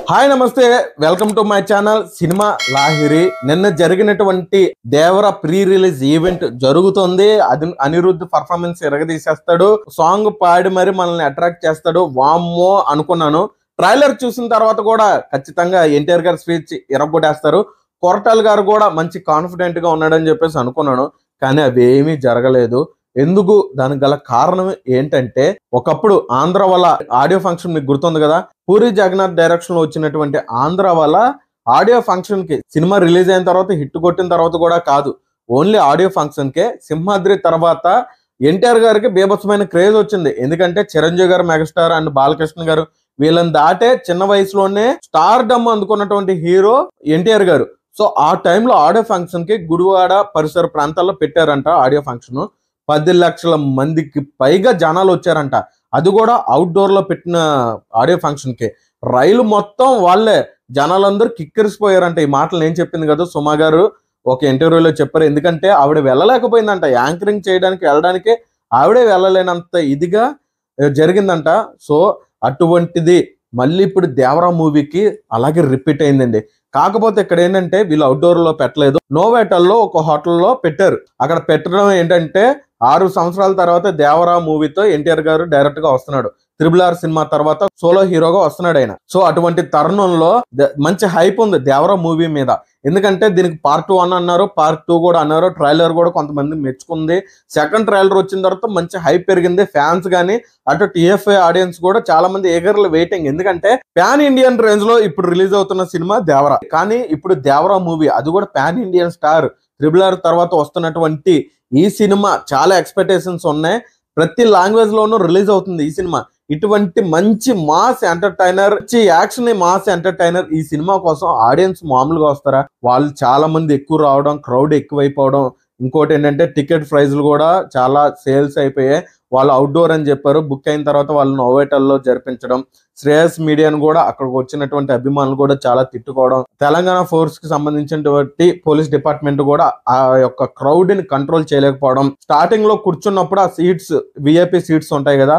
Hi నమస్తే, welcome to my channel cinema Lahiri. నిన్న జరిగినటువంటి దేవర ప్రీ రిలీజ్ ఈవెంట్ జరుగుతుంది. అది అనిరుద్ధ్ పర్ఫార్మెన్స్ ఎరగదీసేస్తాడు, సాంగ్ పాడి మరి మనల్ని అట్రాక్ట్ చేస్తాడు. వామ్మో అనుకున్నాను. ట్రైలర్ చూసిన తర్వాత కూడా ఖచ్చితంగా ఎన్టీఆర్ గారి స్పీచ్ ఎరగొట్టేస్తారు. కొరటాల్ గారు కూడా మంచి కాన్ఫిడెంట్ గా ఉన్నాడని చెప్పేసి అనుకున్నాను, కానీ అవేమీ జరగలేదు. ఎందుకు? దానికి గల కారణం ఏంటంటే, ఒకప్పుడు ఆంధ్ర వాళ్ళ ఆడియో ఫంక్షన్ మీకు గుర్తుంది కదా, పూరి జగన్నాథ్ డైరెక్షన్ లో వచ్చినటువంటి ఆంధ్ర వాళ్ళ ఆడియో ఫంక్షన్ కి సినిమా రిలీజ్ అయిన తర్వాత హిట్ కొట్టిన తర్వాత కూడా కాదు, ఓన్లీ ఆడియో ఫంక్షన్ కే సింహాద్రి తర్వాత ఎన్టీఆర్ గారికి బీభత్సమైన క్రేజ్ వచ్చింది. ఎందుకంటే చిరంజీవి గారు మెగాస్టార్ అండ్ బాలకృష్ణ గారు వీళ్ళని దాటే చిన్న వయసులోనే స్టార్ డమ్ అందుకున్నటువంటి హీరో ఎన్టీఆర్ గారు. సో ఆ టైంలో ఆడియో ఫంక్షన్ కి గుడివాడ పరిసర ప్రాంతాల్లో పెట్టారంట ఆడియో ఫంక్షన్. 10 లక్షల మందికి పైగా జనాలు వచ్చారంట. అది కూడా అవుట్డోర్ లో పెట్టిన ఆడియో ఫంక్షన్ కి. రైలు మొత్తం వాళ్ళే, జనాలందరూ కిక్కిరిసిపోయారంట. ఈ మాటలు నేను చెప్పింది కదా, సుమా గారు ఒక ఇంటర్వ్యూలో చెప్పారు. ఎందుకంటే ఆవిడ వెళ్ళలేకపోయిందంట, యాంకరింగ్ చేయడానికి వెళ్ళడానికి ఆవిడే వెళ్ళలేనంత ఇదిగా జరిగిందంట. సో అటువంటిది మళ్ళీ ఇప్పుడు దేవరా మూవీకి అలాగే రిపీట్ అయిందండి. కాకపోతే ఇక్కడ ఏంటంటే వీళ్ళు అవుట్డోర్ లో పెట్టలేదు, నోవేటల్లో ఒక హోటల్లో పెట్టారు. అక్కడ పెట్టడం ఏంటంటే 6 సంవత్సరాల తర్వాత దేవరా మూవీతో ఎన్టీఆర్ గారు డైరెక్ట్ గా వస్తున్నాడు. RRR సినిమా తర్వాత సోలో హీరోగా వస్తున్నాడు ఆయన. సో అటువంటి తరుణంలో మంచి హైప్ ఉంది దేవరా మూవీ మీద. ఎందుకంటే దీనికి పార్ట్ 1 అన్నారు, పార్ట్ 2 కూడా అన్నారు. ట్రైలర్ కూడా కొంతమంది మెచ్చుకుంది. సెకండ్ ట్రైలర్ వచ్చిన తర్వాత మంచి హైప్ పెరిగింది. ఫ్యాన్స్ గానీ అటు TFI ఆడియన్స్ కూడా చాలా మంది ఎగర్లు వెయిటింగ్. ఎందుకంటే పాన్ ఇండియన్ రేంజ్ లో ఇప్పుడు రిలీజ్ అవుతున్న సినిమా దేవరా. కానీ ఇప్పుడు దేవరా మూవీ అది కూడా పాన్ ఇండియన్ స్టార్ RRR తర్వాత వస్తున్నటువంటి ఈ సినిమా చాలా ఎక్స్పెక్టేషన్స్ ఉన్నాయి. ప్రతి లాంగ్వేజ్ లోనూ రిలీజ్ అవుతుంది ఈ సినిమా. ఇటువంటి మంచి mass entertainer, action mass entertainer ఈ సినిమా కోసం ఆడియన్స్ మామూలుగా వస్తారా? వాళ్ళు చాలా మంది ఎక్కువ రావడం, క్రౌడ్ ఎక్కువైపోవడం. ఇంకోటి ఏంటంటే టికెట్ ప్రైజ్లు కూడా చాలా సేల్స్ అయిపోయాయి. వాళ్ళు అవుట్డోర్ అని చెప్పారు, బుక్ అయిన తర్వాత వాళ్ళని నోవేటల్లో జరిపించడం. శ్రేయస్ మీడియాను కూడా అక్కడికి వచ్చినటువంటి అభిమానులు కూడా చాలా తిట్టుకోవడం. తెలంగాణ ఫోర్స్ కి సంబంధించినటువంటి పోలీస్ డిపార్ట్మెంట్ కూడా ఆ యొక్క క్రౌడ్ ని కంట్రోల్ చేయలేకపోవడం. స్టార్టింగ్ లో కూర్చున్నప్పుడు ఆ సీట్స్ VIP సీట్స్ ఉంటాయి కదా,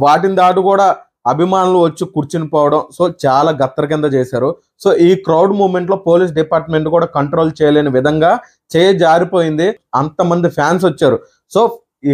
వాటిని దాటు కూడా అభిమానులు వచ్చి కూర్చుని పోవడం. సో చాలా గత్తర కింద చేశారు. సో ఈ క్రౌడ్ మూవ్మెంట్ లో పోలీస్ డిపార్ట్మెంట్ కూడా కంట్రోల్ చేయలేని విధంగా జారిపోయింది. అంతమంది ఫ్యాన్స్ వచ్చారు. సో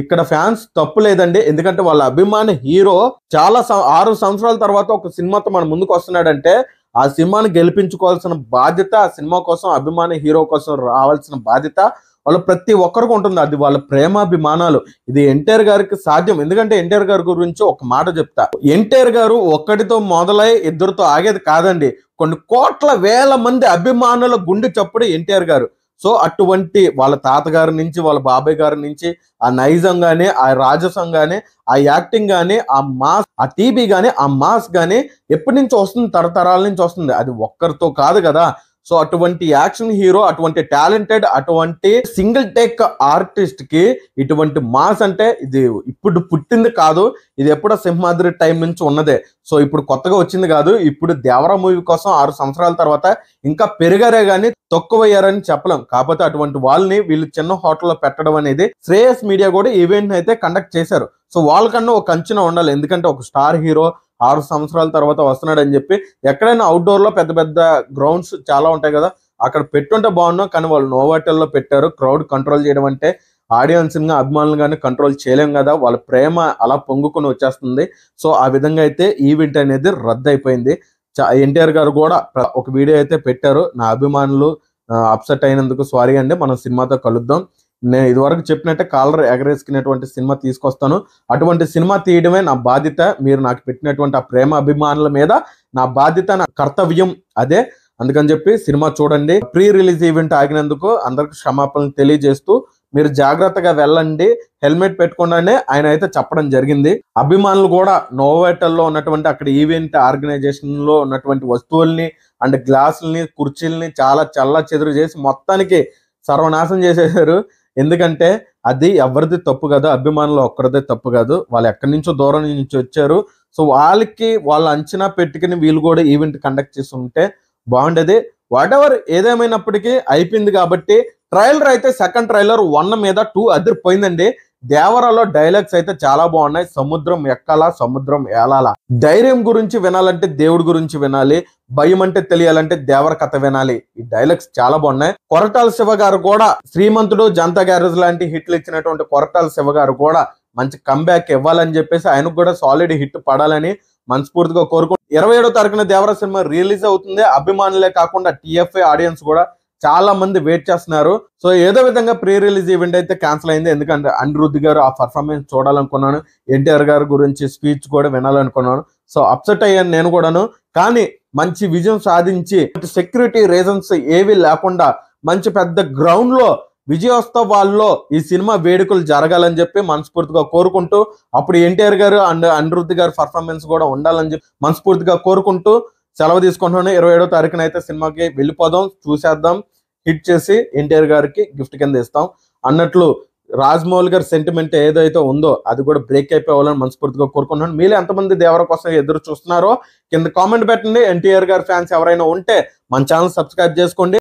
ఇక్కడ ఫ్యాన్స్ తప్పు లేదండి, ఎందుకంటే వాళ్ళ అభిమాని హీరో చాలా 6 సంవత్సరాల తర్వాత ఒక సినిమాతో మన ముందుకు వస్తున్నాడంటే ఆ సినిమాని గెలిపించుకోవాల్సిన బాధ్యత, ఆ సినిమా కోసం అభిమాని హీరో కోసం రావాల్సిన బాధ్యత వాళ్ళు ప్రతి ఒక్కరికి ఉంటుంది. అది వాళ్ళ ప్రేమాభిమానాలు. ఇది ఎన్టీఆర్ గారికి సాధ్యం. ఎందుకంటే ఎన్టీఆర్ గారి గురించి ఒక మాట చెప్తా, ఎన్టీఆర్ గారు ఒక్కటితో మొదలై ఇద్దరితో ఆగేది కాదండి. కొన్ని కోట్ల వేల మంది అభిమానుల గుండె చప్పుడు ఎన్టీఆర్ గారు. సో అటువంటి వాళ్ళ తాతగారి నుంచి వాళ్ళ బాబాయ్ గారి నుంచి ఆ నైజం గానీ, ఆ రాజసం గానీ, ఆ యాక్టింగ్ గానీ, ఆ మాస్, ఆ టీబీ గానీ, ఆ మాస్ గానీ ఎప్పటి నుంచి వస్తుంది? తరతరాల నుంచి వస్తుంది. అది ఒక్కరితో కాదు కదా. సో అటువంటి యాక్షన్ హీరో, అటువంటి టాలెంటెడ్, అటువంటి సింగిల్ టేక్ ఆర్టిస్ట్ కి ఇటువంటి మాస్ అంటే ఇది ఇప్పుడు పుట్టింది కాదు, ఇది ఎప్పుడో సింహాద్రి టైం నుంచి ఉన్నదే. సో ఇప్పుడు కొత్తగా వచ్చింది కాదు. ఇప్పుడు దేవరా మూవీ కోసం 6 సంవత్సరాల తర్వాత ఇంకా పెరిగారే గానీ తక్కువయ్యారని చెప్పలేం. కాకపోతే అటువంటి వాళ్ళని వీళ్ళు చిన్న హోటల్లో పెట్టడం అనేది శ్రేయస్ మీడియా కూడా ఈవెంట్ అయితే కండక్ట్ చేశారు. సో వాళ్ళకన్నా ఒక అంచనా ఉండాలి. ఎందుకంటే ఒక స్టార్ హీరో 6 సంవత్సరాల తర్వాత వస్తున్నాడు అని చెప్పి ఎక్కడైనా అవుట్డోర్ లో పెద్ద పెద్ద గ్రౌండ్స్ చాలా ఉంటాయి కదా, అక్కడ పెట్టుంటే బాగున్నాం. కానీ వాళ్ళు నోవాటెల్లో పెట్టారు. క్రౌడ్ కంట్రోల్ చేయడం అంటే ఆడియన్స్ గా అభిమానులు గానీ కంట్రోల్ చేయలేం కదా, వాళ్ళ ప్రేమ అలా పొంగుకొని వచ్చేస్తుంది. సో ఆ విధంగా అయితే ఈవెంట్ అనేది రద్దు అయిపోయింది. ఎన్టీఆర్ గారు కూడా ఒక వీడియో అయితే పెట్టారు, నా అభిమానులు అప్సెట్ అయినందుకు సారీ అండి, మనం సినిమాతో కలుద్దాం. నేను ఇదివరకు చెప్పినట్టే కాలర్ ఎగరేసుకునేటువంటి సినిమా తీసుకొస్తాను. అటువంటి సినిమా తీయడమే నా బాధ్యత. మీరు నాకు పెట్టినటువంటి ఆ ప్రేమ అభిమానుల మీద నా బాధ్యత, నా కర్తవ్యం అదే. అందుకని చెప్పి సినిమా చూడండి. ప్రీ రిలీజ్ ఈవెంట్ ఆగినందుకు అందరికి క్షమాపణలు తెలియజేస్తూ మీరు జాగ్రత్తగా వెళ్ళండి, హెల్మెట్ పెట్టుకోండి ఆయన అయితే చెప్పడం జరిగింది. అభిమానులు కూడా నోవేటల్లో ఉన్నటువంటి అక్కడ ఈవెంట్ ఆర్గనైజేషన్ లో ఉన్నటువంటి వస్తువుల్ని అండ్ గ్లాసుల్ని, కుర్చీల్ని చాలా చల్ల చెదురు చేసి మొత్తానికి సర్వనాశనం చేసేసారు. ఎందుకంటే అది ఎవరిది తప్పు కాదు, అభిమానులు ఒక్కరిదే తప్పు కాదు. వాళ్ళు ఎక్కడి నుంచో దూరం నుంచి వచ్చారు. సో వాళ్ళకి వాళ్ళు అంచనా పెట్టుకుని వీళ్ళు కూడా ఈవెంట్ కండక్ట్ చేసి ఉంటే బాగుండేది. వాట్ ఎవర్ ఏదేమైనప్పటికీ అయిపోయింది కాబట్టి ట్రైలర్ అయితే సెకండ్ ట్రైలర్ 1 మీద 2 అదిరిపోయిందండి. దేవరాలో డైలాగ్స్ అయితే చాలా బాగున్నాయి. సముద్రం ఎక్కాలా, సముద్రం ఏలాలా. ధైర్యం గురించి వినాలంటే దేవుడి గురించి వినాలి, భయం అంటే తెలియాలంటే దేవర కథ వినాలి. ఈ డైలాగ్స్ చాలా బాగున్నాయి. కొరటాల శివ గారు కూడా శ్రీమంతుడు, జనతా గ్యారేజ్ లాంటి హిట్లు ఇచ్చినటువంటి కొరటాల శివ గారు కూడా మంచి కంబ్యాక్ ఇవ్వాలని చెప్పేసి ఆయనకు కూడా సాలిడ్ హిట్ పడాలని మనస్ఫూర్తిగా కోరుకుంటూ 27వ తారీఖున దేవర సినిమా రిలీజ్ అవుతుంది. అభిమానులే కాకుండా TFA ఆడియన్స్ కూడా చాలా మంది వెయిట్ చేస్తున్నారు. సో ఏదో విధంగా ప్రీ రిలీజ్ ఈవెంట్ అయితే క్యాన్సిల్ అయింది. ఎందుకంటే అనిరుద్ధ్ గారు ఆ పర్ఫార్మెన్స్ చూడాలనుకున్నాను, ఎన్టీఆర్ గారి గురించి స్పీచ్ కూడా వినాలనుకున్నాను. సో అప్సెట్ అయ్యాను నేను కూడాను. కానీ మంచి విజయం సాధించి సెక్యూరిటీ రీజన్స్ ఏవి లేకుండా మంచి పెద్ద గ్రౌండ్ లో విజయోత్సవాల్లో ఈ సినిమా వేడుకలు జరగాలని చెప్పి మనస్ఫూర్తిగా కోరుకుంటూ, అప్పుడు ఎన్టీఆర్ గారు అండ్ అనిరుద్ధ్ గారి పర్ఫార్మెన్స్ కూడా ఉండాలని చెప్పి మనస్ఫూర్తిగా కోరుకుంటూ సెలవు తీసుకుంటున్నాను. 27వ తారీఖున అయితే సినిమాకి వెళ్ళిపోదాం, చూసేద్దాం, హిట్ చేసి ఎన్టీఆర్ గారికి గిఫ్ట్ కింద ఇస్తాం అన్నట్లు రాజమౌళి గారి సెంటిమెంట్ ఏదైతే ఉందో అది కూడా బ్రేక్ అయిపోవాలని మనస్ఫూర్తిగా కోరుకుంటున్నాను. మీలో ఎంతమంది దేవర కోసం ఎదురు చూస్తున్నారో కింద కామెంట్ పెట్టండి. ఎన్టీఆర్ గారి ఫ్యాన్స్ ఎవరైనా ఉంటే మన ఛానల్ సబ్స్క్రైబ్ చేసుకోండి.